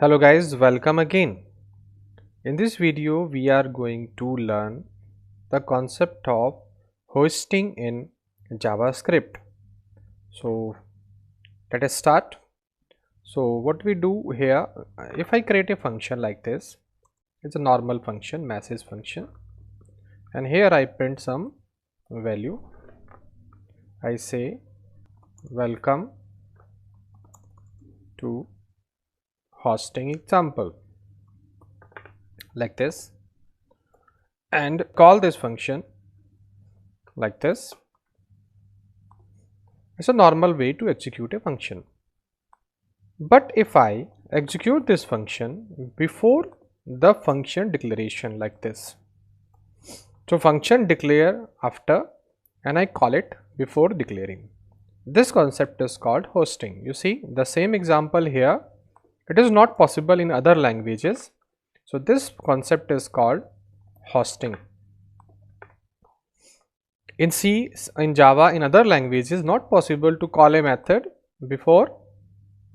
Hello guys, welcome again. In this video we are going to learn the concept of hoisting in JavaScript. So let us start. So what we do here, if I create a function like this, it's a normal function, message function, and here I print some value. I say welcome to hosting example like this, and call this function like this. It's a normal way to execute a function. But if I execute this function before the function declaration like this, so function declare after and I call it before declaring. This concept is called hosting. You see the same example here. It is not possible in other languages. So this concept is called hosting. In C, in Java, in other languages, not possible to call a method before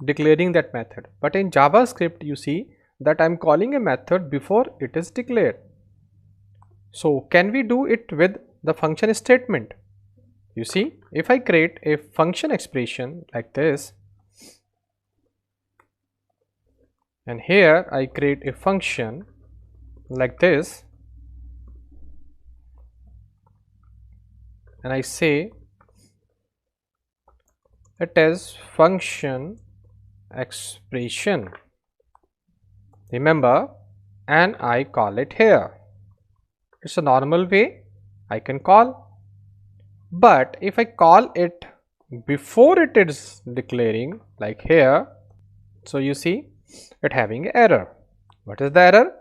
declaring that method. But in JavaScript, you see that I am calling a method before it is declared. So can we do it with the function statement? You see, if I create a function expression like this, and here I create a function like this, and I say it is function expression, remember, and I call it here. It's a normal way I can call, but if I call it before it is declaring like here, so you see it having error. What is the error?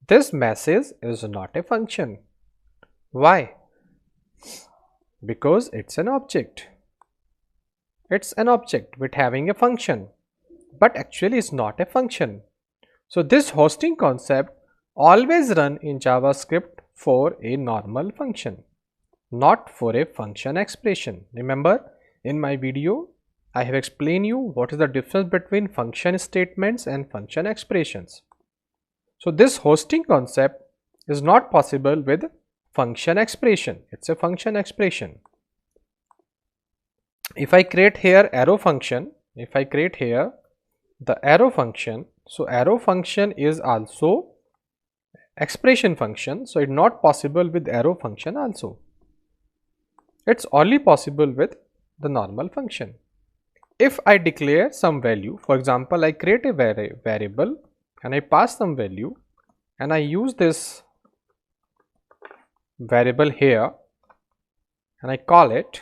This message is not a function. Why? Because it's an object. It's an object with having a function, but actually it's not a function. So this hosting concept always run in JavaScript for a normal function, not for a function expression. Remember, in my video I have explained you what is the difference between function statements and function expressions. So this hosting concept is not possible with function expression. It's a function expression. If I create here arrow function, if I create here the arrow function, so arrow function is also expression function, so it's not possible with arrow function also. It's only possible with the normal function. If I declare some value, for example, I create a variable and I pass some value and I use this variable here and I call it.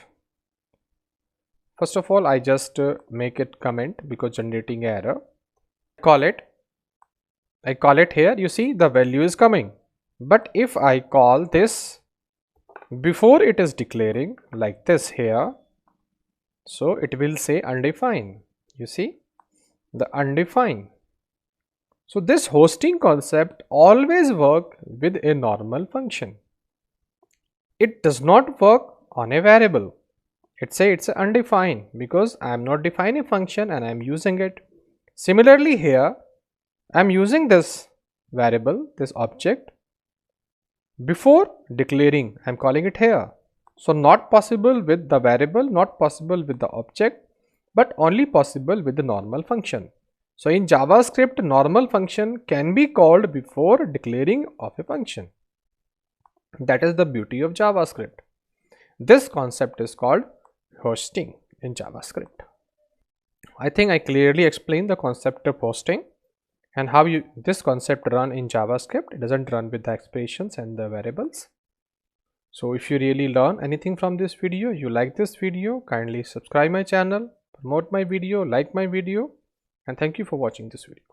First of all, I just make it comment because generating error. I call it here. You see the value is coming. But if I call this before it is declaring like this here, so it will say undefined. You see the undefined. So this hosting concept always work with a normal function. It does not work on a variable. It's undefined because I am not defining a function and I am using it. Similarly here, I am using this variable, this object, before declaring. I am calling it here. So not possible with the variable, not possible with the object, but only possible with the normal function. So in JavaScript, normal function can be called before declaring of a function. That is the beauty of JavaScript. This concept is called hosting in JavaScript. I think I clearly explained the concept of hosting and how this concept run in JavaScript. It doesn't run with the expressions and the variables. So if you really learn anything from this video, you like this video, kindly subscribe my channel, promote my video, like my video, and thank you for watching this video.